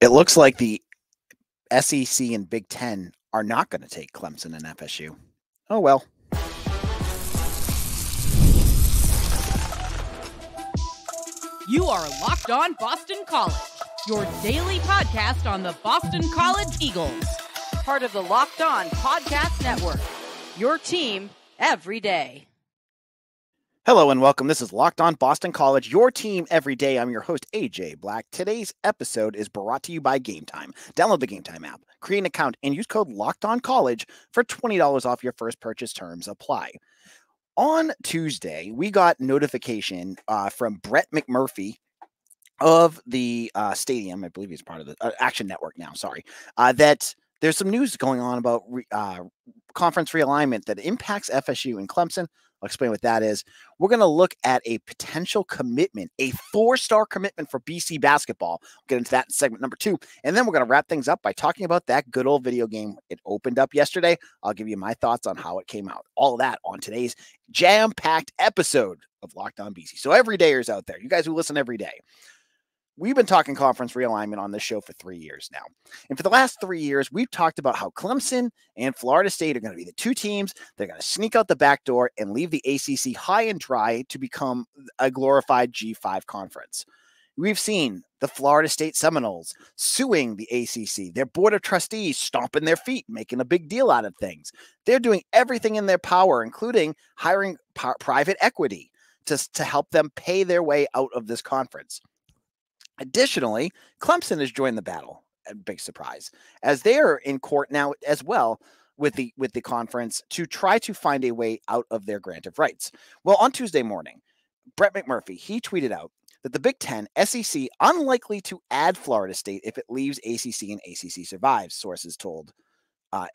It looks like the SEC and Big Ten are not going to take Clemson and FSU. Oh, well. You are Locked On Boston College, your daily podcast on the Boston College Eagles. Part of the Locked On Podcast Network, your team every day. Hello and welcome. This is Locked On Boston College, your team every day. I'm your host, AJ Black. Today's episode is brought to you by Game Time. Download the Game Time app, create an account, and use code LOCKEDONCollege for $20 off your first purchase. Terms apply. On Tuesday, we got notification from Brett McMurphy of the stadium. I believe he's part of the Action Network now. Sorry, that there's some news going on about conference realignment that impacts FSU and Clemson. I'll explain what that is. We're going to look at a potential commitment, a 4-star commitment for BC basketball. We'll get into that in segment number 2. And then we're going to wrap things up by talking about that good old video game. It opened up yesterday. I'll give you my thoughts on how it came out. All of that on today's jam-packed episode of Locked On BC. So everydayers out there, you guys who listen every day, we've been talking conference realignment on this show for 3 years now. And for the last 3 years, we've talked about how Clemson and Florida State are going to be the two teams. They're going to sneak out the back door and leave the ACC high and dry to become a glorified G5 conference. We've seen the Florida State Seminoles suing the ACC, their board of trustees stomping their feet, making a big deal out of things. They're doing everything in their power, including hiring private equity to help them pay their way out of this conference. Additionally, Clemson has joined the battle. A big surprise, as they are in court now as well with the conference to try to find a way out of their grant of rights. Well, on Tuesday morning, Brett McMurphy, he tweeted out that the Big Ten, SEC, unlikely to add Florida State if it leaves ACC and ACC survives, sources told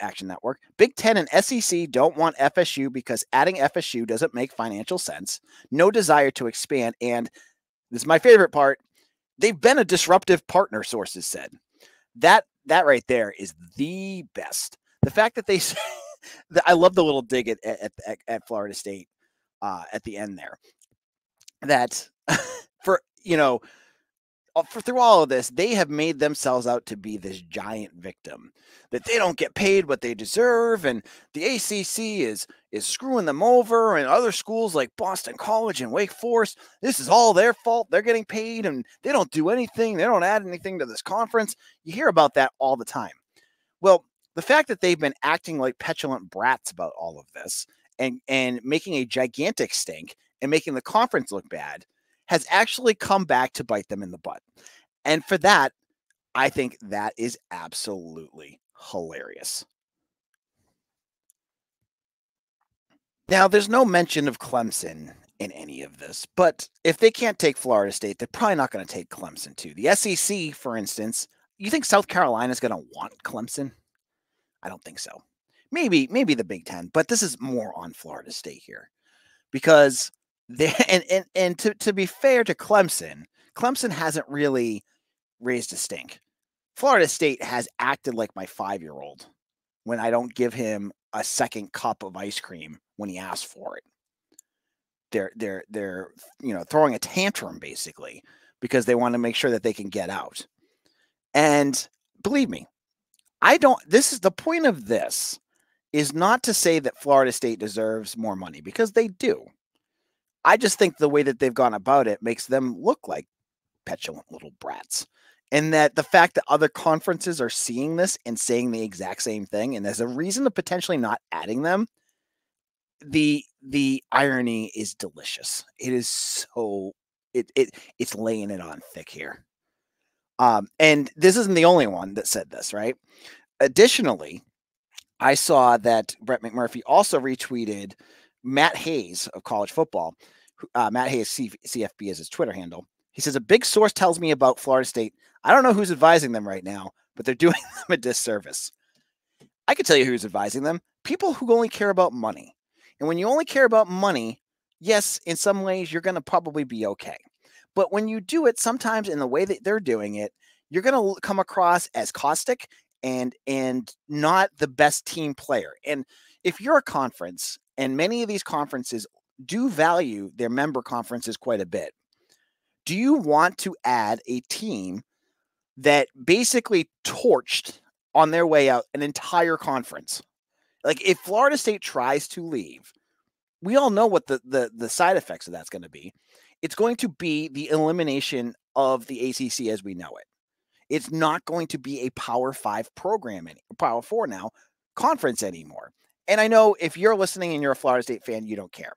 Action Network. Big Ten and SEC don't want FSU because adding FSU doesn't make financial sense, no desire to expand, and this is my favorite part, they've been a disruptive partner, sources said. That right there is the best. The fact that they say, I love the little dig at Florida State at the end there. That through all of this, they have made themselves out to be this giant victim, that they don't get paid what they deserve, and the ACC is screwing them over, and other schools like Boston College and Wake Forest, this is all their fault. They're getting paid, and they don't do anything. They don't add anything to this conference. You hear about that all the time. Well, the fact that they've been acting like petulant brats about all of this and making a gigantic stink and making the conference look bad has actually come back to bite them in the butt. And for that, I think that is absolutely hilarious. Now, there's no mention of Clemson in any of this, but if they can't take Florida State, they're probably not going to take Clemson too. The SEC, for instance, you think South Carolina is going to want Clemson? I don't think so. Maybe the Big Ten, but this is more on Florida State here, because and to be fair to Clemson hasn't really raised a stink. Florida State has acted like my 5-year-old when I don't give him a second cup of ice cream when he asks for it. They're throwing a tantrum basically because they want to make sure that they can get out. And believe me, this is the point of this, is not to say that Florida State deserves more money, because they do. I just think the way that they've gone about it makes them look like petulant little brats. And that the fact that other conferences are seeing this and saying the exact same thing, and there's a reason to potentially not adding them, the irony is delicious. It is so it's laying it on thick here. And this isn't the only one that said this, right? Additionally, I saw that Brett McMurphy also retweeted Matt Hayes of college football. Matt Hayes, CFB is his Twitter handle. He says, a big source tells me about Florida State. I don't know who's advising them right now, but they're doing them a disservice. I can tell you who's advising them. People who only care about money. And when you only care about money, yes, in some ways, you're going to probably be okay. But when you do it, sometimes in the way that they're doing it, you're going to come across as caustic and not the best team player. And if you're a conference, and many of these conferences do value their member conferences quite a bit, do you want to add a team that basically torched on their way out an entire conference. Like if Florida State tries to leave, we all know what the side effects of that's going to be. It's going to be the elimination of the ACC as we know it. It's not going to be a Power 5 program, Power 4 now, conference anymore. And I know if you're listening and you're a Florida State fan, you don't care.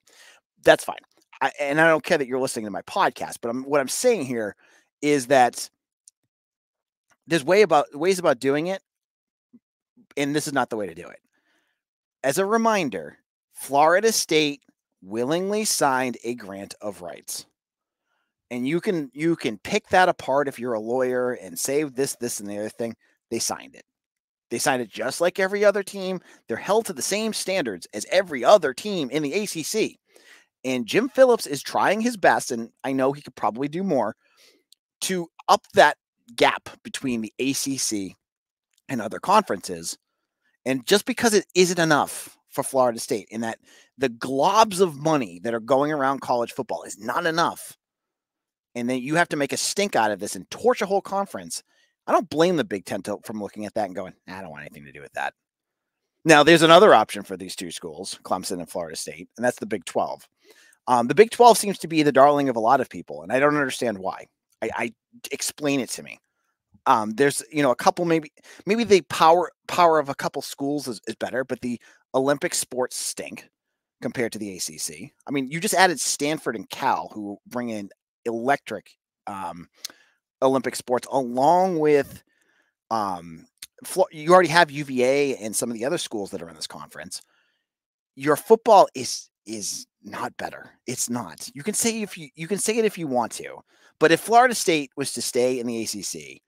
That's fine. And I don't care that you're listening to my podcast, but what I'm saying here is that there's ways about doing it, and this is not the way to do it. As a reminder, Florida State willingly signed a grant of rights. And you can pick that apart if you're a lawyer and say this, and the other thing. They signed it. They signed it just like every other team. They're held to the same standards as every other team in the ACC. And Jim Phillips is trying his best, and I know he could probably do more, to up that gap between the ACC and other conferences. And just because it isn't enough for Florida State, in that the globs of money that are going around college football is not enough, and then you have to make a stink out of this and torch a whole conference, I don't blame the Big Ten from looking at that and going, I don't want anything to do with that. Now, there's another option for these two schools, Clemson and Florida State, and that's the Big 12. The Big 12 seems to be the darling of a lot of people, and I don't understand why. I explain it to me. There's, a couple, maybe the power of a couple schools is better, but the Olympic sports stink compared to the ACC. I mean, you just added Stanford and Cal, who bring in electric Olympic sports, along with you already have UVA and some of the other schools that are in this conference. Your football is not better. It's not. You can say it if you want to, but if Florida State was to stay in the ACC,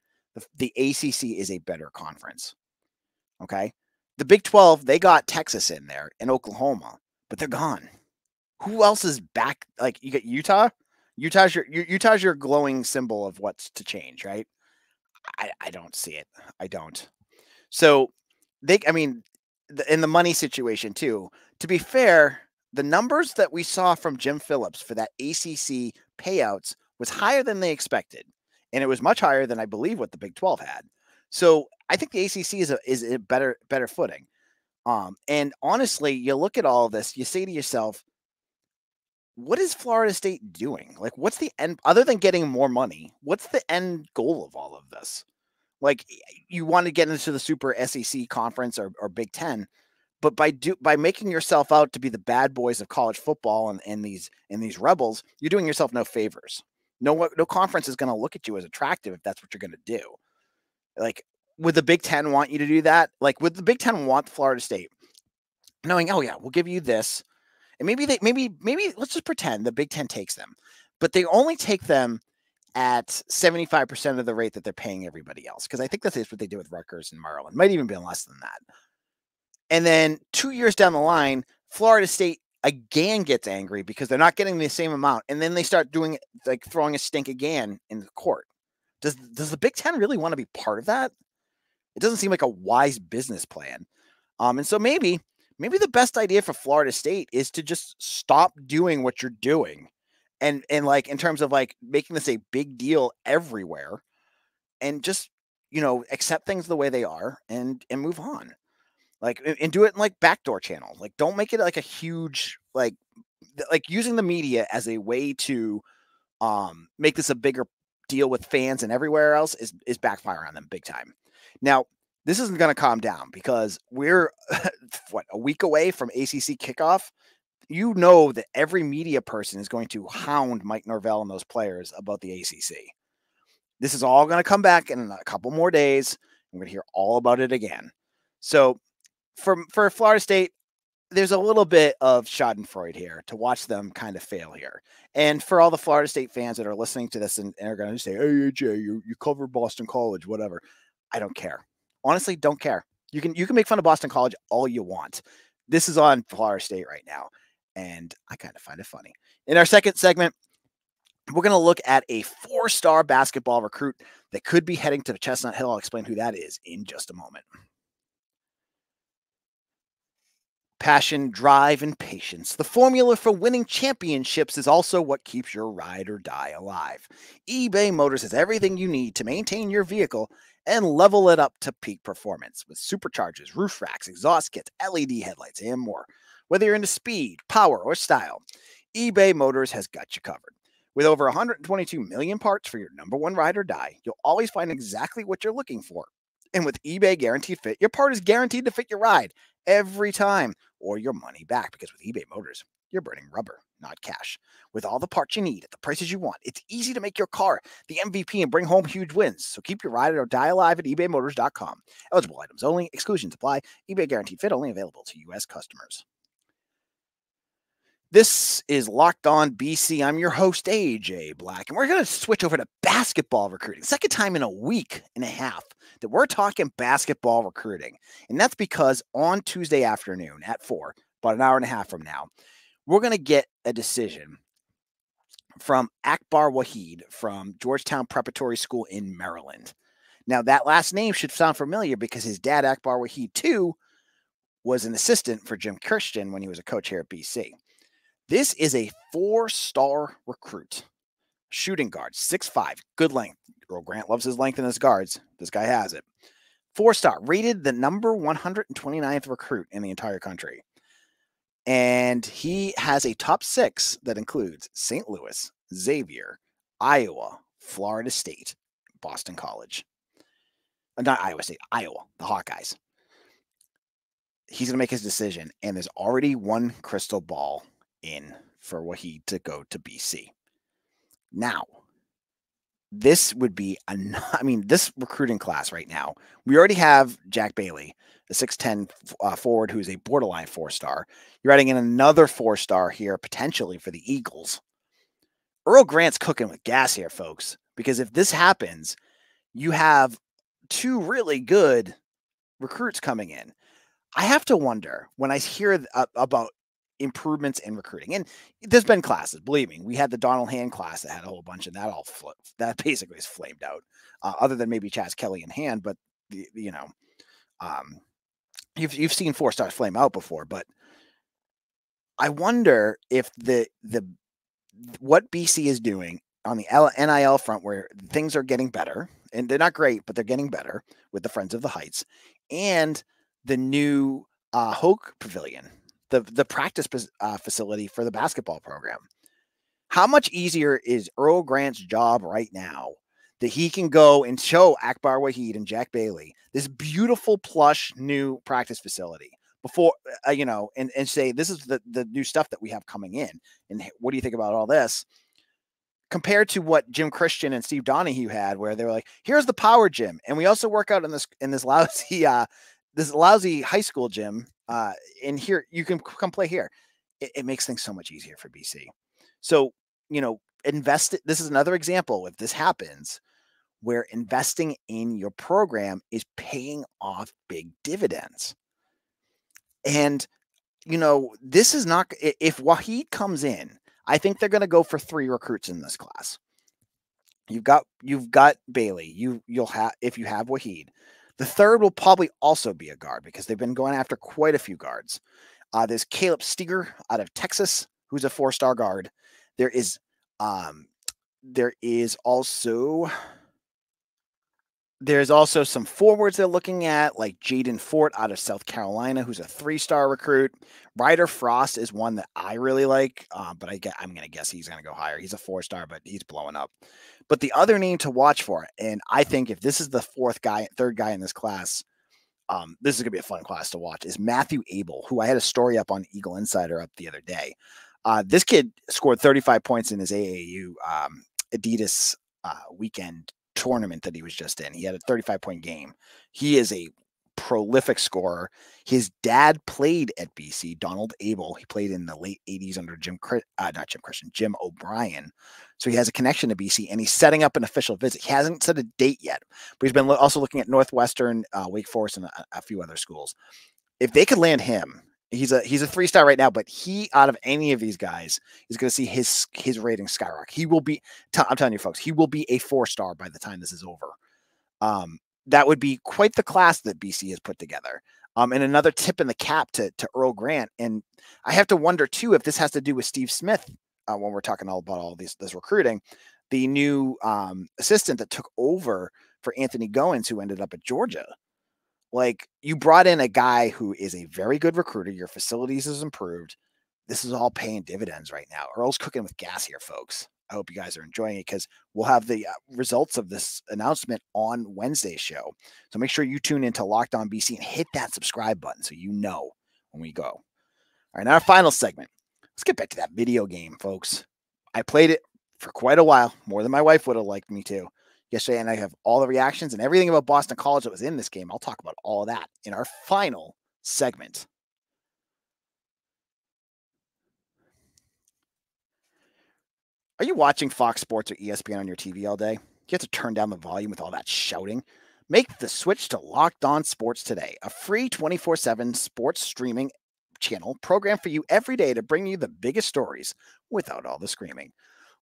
the ACC is a better conference. Okay, the Big 12, they got Texas in there and Oklahoma, but they're gone. Who else is back? Like, you got Utah. Utah's your glowing symbol of what's to change, right? I don't see it. I don't. So in the money situation too, to be fair, the numbers that we saw from Jim Phillips for that ACC payouts was higher than they expected. And it was much higher than I believe what the Big 12 had. So I think the ACC is a better footing. And honestly, you look at all of this, you say to yourself, what is Florida State doing? Like, what's the end, other than getting more money? What's the end goal of all of this? Like, you want to get into the Super SEC conference or Big Ten, but by making yourself out to be the bad boys of college football and these rebels, you're doing yourself no favors. No conference is going to look at you as attractive if that's what you're going to do. Like, would the Big Ten want you to do that? Like, would the Big Ten want Florida State knowing, oh yeah, we'll give you this, and maybe let's just pretend the Big Ten takes them, but they only take them at 75% of the rate that they're paying everybody else, because I think that's what they did with Rutgers and Maryland. Might even be less than that. And then 2 years down the line, Florida State again gets angry because they're not getting the same amount, and then they start doing like throwing a stink again in the court. Does the Big Ten really want to be part of that? It doesn't seem like a wise business plan. And so maybe the best idea for Florida State is to just stop doing what you're doing, and like in terms of like making this a big deal everywhere, and just accept things the way they are and move on. Like, and do it in like backdoor channels. Like, don't make it like a huge like using the media as a way to make this a bigger deal with fans and everywhere else is backfire on them big time. Now, this isn't going to calm down because we're a week away from ACC kickoff. You know that every media person is going to hound Mike Norvell and those players about the ACC. This is all going to come back in a couple more days. We're going to hear all about it again. So for Florida State, there's a little bit of schadenfreude here to watch them kind of fail here. And for all the Florida State fans that are listening to this and are going to say, hey, AJ, you cover Boston College, whatever. I don't care. Honestly, don't care. You can make fun of Boston College all you want. This is on Florida State right now, and I kind of find it funny. In our second segment, we're going to look at a 4-star basketball recruit that could be heading to Chestnut Hill. I'll explain who that is in just a moment. Passion, drive, and patience. The formula for winning championships is also what keeps your ride or die alive. eBay Motors has everything you need to maintain your vehicle and level it up to peak performance with superchargers, roof racks, exhaust kits, LED headlights, and more. Whether you're into speed, power, or style, eBay Motors has got you covered. With over 122 million parts for your number one ride or die, you'll always find exactly what you're looking for. And with eBay Guaranteed Fit, your part is guaranteed to fit your ride every time or your money back, because with eBay Motors, you're burning rubber, not cash. With all the parts you need at the prices you want, it's easy to make your car the MVP and bring home huge wins. So keep your ride or die alive at ebaymotors.com. Eligible items only. Exclusions apply. eBay Guaranteed Fit only available to U.S. customers. This is Locked On BC. I'm your host, AJ Black, and we're going to switch over to basketball recruiting. Second time in a week and a half that we're talking basketball recruiting. And that's because on Tuesday afternoon at 4, about an hour and a half from now, we're going to get a decision from Akbar Waheed from Georgetown Preparatory School in Maryland. Now, that last name should sound familiar because his dad, Akbar Waheed, too, was an assistant for Jim Christian when he was a coach here at BC. This is a 4-star recruit, shooting guard, 6'5", good length. Earl Grant loves his length in his guards. This guy has it. 4-star, rated the number 129th recruit in the entire country. And he has a top 6 that includes St. Louis, Xavier, Iowa, Florida State, Boston College. Not Iowa State, Iowa, the Hawkeyes. He's going to make his decision, and there's already one crystal ball in for Waheed to go to BC. Now, this would be, this recruiting class right now, we already have Jack Bailey, the 6'10 forward who's a borderline 4-star. You're adding in another 4-star here, potentially for the Eagles. Earl Grant's cooking with gas here, folks, because if this happens, you have 2 really good recruits coming in. I have to wonder when I hear about improvements in recruiting, and there's been classes, believe me. We had the Donald Hand class that had a whole bunch, and that basically is flamed out, other than maybe Chaz Kelly and Hand. But you've seen 4-stars flame out before. But I wonder if what BC is doing on the NIL front, where things are getting better, and they're not great, but they're getting better with the Friends of the Heights and the new Hoke Pavilion, the practice facility for the basketball program. How much easier is Earl Grant's job right now that he can go and show Akbar Waheed and Jack Bailey this beautiful plush new practice facility before, and say, this is the new stuff that we have coming in. And what do you think about all this? Compared to what Jim Christian and Steve Donahue had, where they were like, here's the power gym. And we also work out in this lousy high school gym. And here you can come play here. It makes things so much easier for BC. So, this is another example, if this happens, where investing in your program is paying off big dividends. And, this is not, if Waheed comes in, I think they're going to go for 3 recruits in this class. You've got Bailey. You'll have, if you have Waheed. The third will probably also be a guard because they've been going after quite a few guards. There's Caleb Steger out of Texas, who's a 4-star guard. There is also some forwards they're looking at, like Jaden Fort out of South Carolina, who's a 3-star recruit. Ryder Frost is one that I really like, but I'm going to guess he's going to go higher. He's a 4-star, but he's blowing up. But the other name to watch for, and I think if this is the third guy in this class, this is going to be a fun class to watch, is Matthew Abel, who I had a story up on Eagle Insider up the other day. This kid scored 35 points in his AAU Adidas weekend tournament that he was just in. He had a 35-point game. He is a prolific scorer. His dad played at BC, Donald Abel. He played in the late 80s under Jim O'Brien. So he has a connection to BC, and he's setting up an official visit. He hasn't set a date yet, but he's been also looking at Northwestern, Wake Forest, and a few other schools. If they could land him, he's a 3-star right now, but he, out of any of these guys, is going to see his rating skyrocket. He will be, I'm telling you folks, he will be a 4-star by the time this is over. That would be quite the class that BC has put together. And another tip in the cap to Earl Grant. And I have to wonder too if this has to do with Steve Smith when we're talking all about all this recruiting. The new assistant that took over for Anthony Goins, who ended up at Georgia. Like, you brought in a guy who is a very good recruiter. Your facilities has improved. This is all paying dividends right now. Earl's cooking with gas here, folks. I hope you guys are enjoying it because we'll have the results of this announcement on Wednesday's show. So make sure you tune into Locked On BC and hit that subscribe button so you know when we go. All right, now our final segment. Let's get back to that video game, folks. I played it for quite a while, more than my wife would have liked me to yesterday, and I have all the reactions and everything about Boston College that was in this game. I'll talk about all of that in our final segment. Are you watching Fox Sports or ESPN on your TV all day? You have to turn down the volume with all that shouting? Make the switch to Locked On Sports today, a free 24/7 sports streaming channel programmed for you every day to bring you the biggest stories without all the screaming.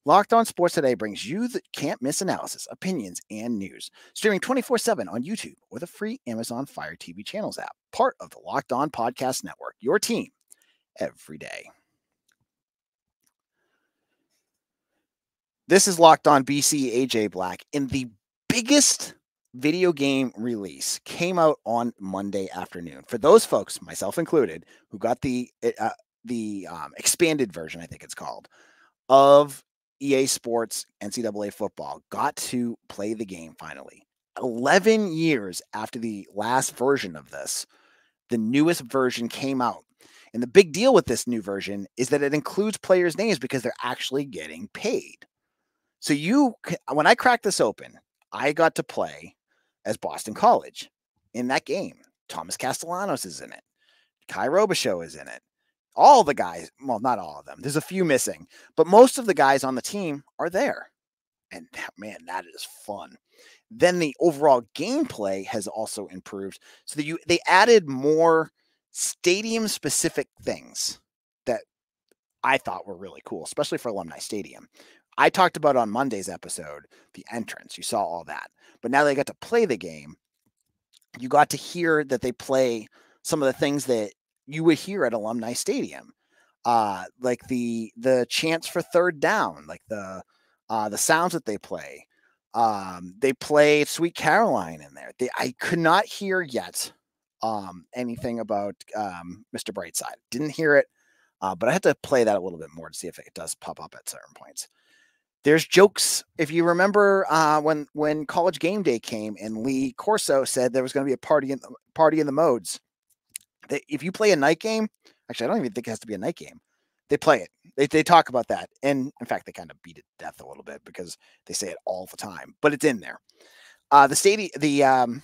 Locked On Sports Today brings you the can't-miss analysis, opinions, and news. Streaming 24/7 on YouTube or the free Amazon Fire TV Channels app. Part of the Locked On Podcast Network. Your team every day. This is Locked On BC, AJ Black. And the biggest video game release came out on Monday afternoon. For those folks, myself included, who got the expanded version, I think it's called, of EA Sports NCAA football, got to play the game finally. 11 years after the last version of this, the newest version came out. And the big deal with this new version is that it includes players' names because they're actually getting paid. So when I cracked this open, I got to play as Boston College in that game. Thomas Castellanos is in it. Kai Robichaux is in it. All the guys, well, not all of them. There's a few missing, but most of the guys on the team are there. And man, that is fun. Then the overall gameplay has also improved so that they added more stadium-specific things that I thought were really cool, especially for Alumni Stadium. I talked about on Monday's episode, the entrance. You saw all that. But now they got to play the game. You got to hear that they play some of the things that you would hear at Alumni Stadium, like the chants for third down, like the sounds that they play. They play Sweet Caroline in there. I could not hear yet anything about Mr. Brightside. Didn't hear it, but I had to play that a little bit more to see if it does pop up at certain points. There's jokes. If you remember when College Game Day came and Lee Corso said there was going to be a party in the modes. If you play a night game, actually, I don't even think it has to be a night game. They play it. They talk about that. And in fact, they kind of beat it to death a little bit because they say it all the time, but it's in there. The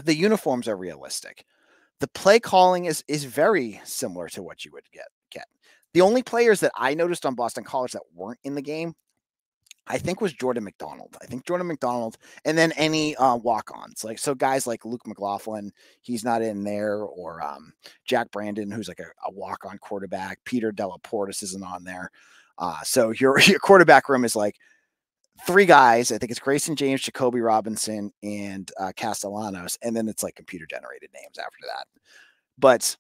uniforms are realistic. The play calling is very similar to what you would get. The only players that I noticed on Boston College that weren't in the game, I think, was Jordan McDonald. And then any walk-ons. So guys like Luke McLaughlin, he's not in there, or Jack Brandon, who's like a walk-on quarterback. Peter Delaportis isn't on there. So your quarterback room is like three guys. I think it's Grayson James, Jacoby Robinson, and Castellanos, and then it's like computer-generated names after that. But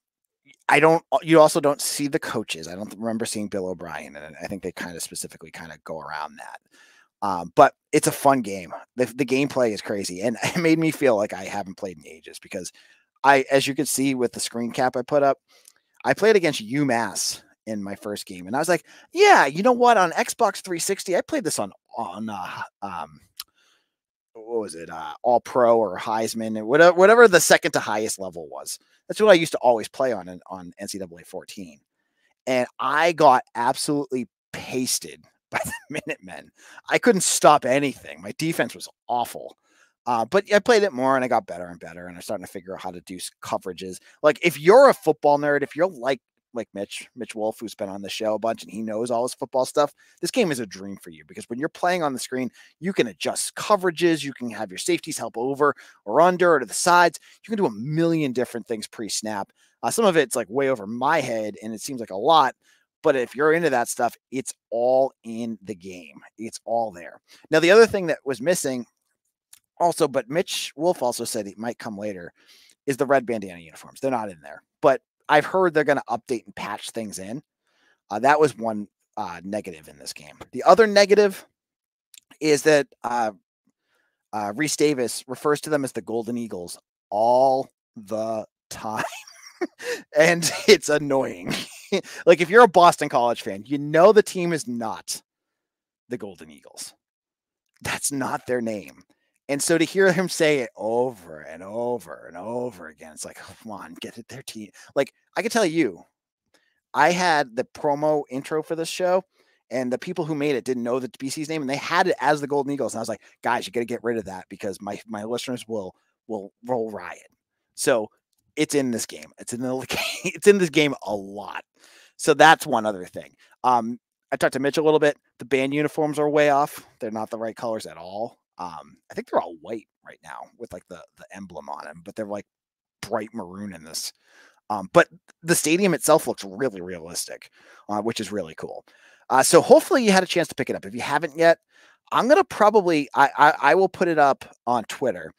you also don't see the coaches. I don't remember seeing Bill O'Brien, and I think they kind of specifically go around that. But it's a fun game. The gameplay is crazy, and it made me feel like I haven't played in ages because as you can see with the screen cap I put up, I played against UMass in my first game, and I was like, yeah, you know what? On Xbox 360, I played this on what was it? All Pro or Heisman, whatever the second to highest level was. That's what I used to always play on NCAA 14. And I got absolutely pasted by the Minutemen. I couldn't stop anything. My defense was awful. But I played it more and I got better and better. And I'm starting to figure out how to do coverages. Like, if you're a football nerd, if you're like Mitch Wolf, who's been on the show a bunch and he knows all his football stuff, this game is a dream for you because when you're playing on the screen, you can adjust coverages. You can have your safeties help over or under or to the sides. You can do a million different things pre-snap. Some of it's like way over my head and it seems like a lot, but if you're into that stuff, it's all in the game. It's all there. Now, the other thing that was missing also, but Mitch Wolf also said it might come later, is the red bandana uniforms. They're not in there, but I've heard they're going to update and patch things in. That was one negative in this game. The other negative is that Reese Davis refers to them as the Golden Eagles all the time. And it's annoying. Like, if you're a Boston College fan, you know the team is not the Golden Eagles. That's not their name. And so to hear him say it over and over and over again, it's like, come on, get it their team. Like, I can tell you, I had the promo intro for this show, and the people who made it didn't know the BC's name, and they had it as the Golden Eagles. And I was like, guys, you got to get rid of that because my listeners will roll riot. So it's in this game. It's in this game a lot. So that's one other thing. I talked to Mitch a little bit. The band uniforms are way off. They're not the right colors at all. I think they're all white right now with like the emblem on them, but they're like bright maroon in this. But the stadium itself looks really realistic, which is really cool. So hopefully you had a chance to pick it up. If you haven't yet, I'm going to probably, I will put it up on Twitter.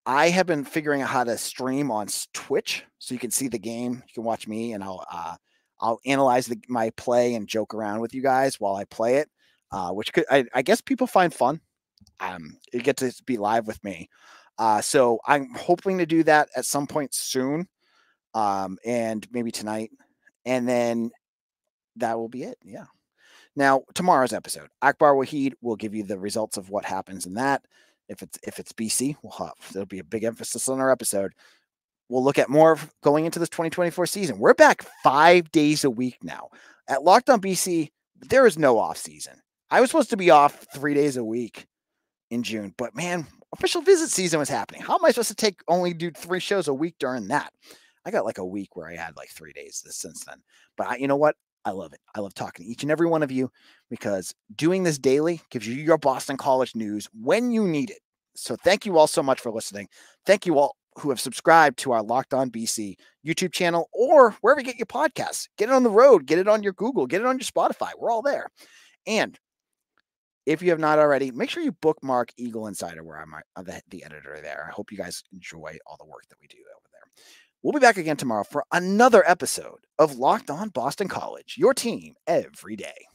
I have been figuring out how to stream on Twitch so you can see the game. You can watch me, and I'll analyze my play and joke around with you guys while I play it, which I guess people find fun. You get to be live with me. So I'm hoping to do that at some point soon, and maybe tonight. And then that will be it. Yeah. Now, tomorrow's episode, Akbar Waheed will give you the results of what happens in that. If it's BC, there'll be a big emphasis on our episode. We'll look at more of going into this 2024 season. We're back 5 days a week now. At Locked On BC, there is no off season. I was supposed to be off 3 days a week in June, but man, official visit season was happening. How am I supposed to only do 3 shows a week during that? I got like a week where I had like 3 days since then. But you know what? I love it. I love talking to each and every one of you because doing this daily gives you your Boston College news when you need it. So thank you all so much for listening. Thank you all who have subscribed to our Locked On BC YouTube channel or wherever you get your podcasts. Get it on the road. Get it on your Google. Get it on your Spotify. We're all there. And if you have not already, make sure you bookmark Eagle Insider where I'm the editor there. I hope you guys enjoy all the work that we do over there. We'll be back again tomorrow for another episode of Locked On Boston College, your team every day.